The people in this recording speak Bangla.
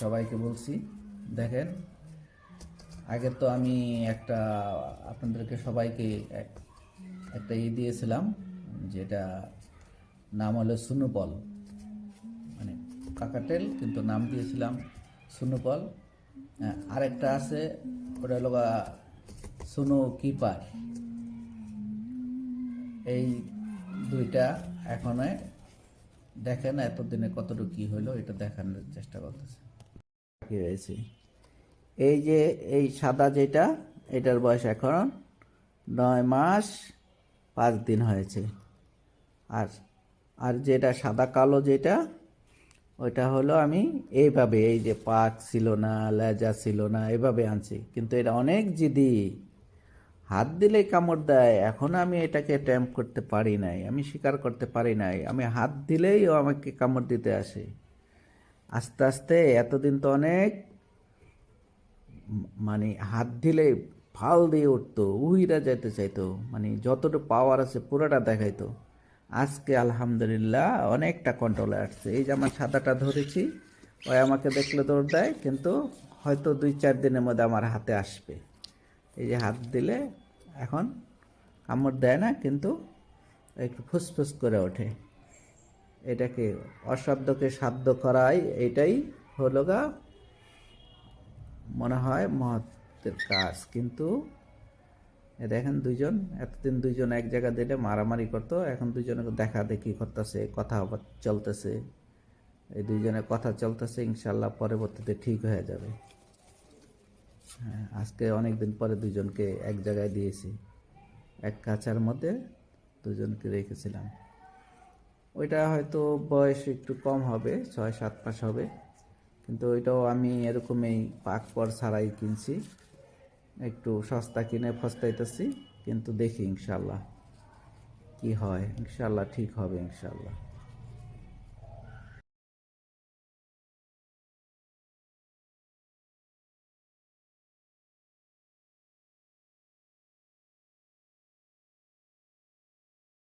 সবাইকে বলছি, দেখেন, আগে তো আমি একটা আপনাদেরকে সবাইকে একটা দিয়েছিলাম, যেটা নাম হলো সুনুপল, মানে কাকাটেল, কিন্তু নাম দিয়েছিলাম সুনুপল। আরেকটা আছে, ওটা হলো সুনো কিপার। এই দুইটা এখন দেখেন এতদিনে কতটুকু কি হলো, এটা দেখানোর চেষ্টা করতেছে। কি হয়েছে, এই যে এই সাদা যেটা, এটার বয়স এখন 9 মাস 5 দিন হয়েছে। আর আর যেটা সাদা কালো যেটা, ওইটা হলো আমি এইভাবে, এই যে পাক ছিল না, লেজা ছিল না, এভাবে আনছি। কিন্তু এটা অনেক জিদি, হাত দিলেই কামড় দেয়। এখন আমি এটাকে ট্যাম্প করতে পারি নাই, আমি স্বীকার করতে পারি নাই। আমি হাত দিলেই ও আমাকে কামড় দিতে আসে। আস্তে আস্তে এতদিন তো অনেক, মানে হাত দিলে ফাল দিয়ে উঠতো, উইরা যেতে চাইতো, মানে যতটুকু পাওয়ার আছে পুরোটা দেখাইতো। আজকে আলহামদুলিল্লাহ অনেকটা কন্ট্রোলে আসছে। এই যে আমার সাদাটা ধরেছি, ওই আমাকে দেখলে দৌড় দেয়, কিন্তু হয়তো 2-4 দিনের মধ্যে আমার হাতে আসবে। এই যে হাত দিলে এখন কামড় দেয় না, কিন্তু একটু ফুসফুস করে ওঠে। এটাকে অসাধ্যকে সাধ্য করাই, এটাই হলো মনে হয় মহত্বের কাজ। কিন্তু দেখেন দুইজন, এতদিন দুইজন এক জায়গা দিলে মারামারি করতো, এখন দুইজনে দেখা দেখি করতেছে, কথা চলতেছে। এই দুইজনের কথা চলতেছে, ইনশাল্লাহ পরবর্তীতে ঠিক হয়ে যাবে। হ্যাঁ, আজকে অনেকদিন পরে দুজনকে এক জায়গায় দিয়েছি, এক কাছার মধ্যে দুজনকে রেখেছিলাম। ওইটা হয়তো বয়স একটু কম হবে, 6-7 মাস হবে, কিন্তু ওইটাও আমি এরকমই পাক পর ছাড়াই কিনছি। একটু সস্তা কিনে ফস্তাইতেছি, কিন্তু দেখি ইনশাল্লাহ কি হয়। ইনশাল্লাহ ঠিক হবে ইনশাল্লাহ।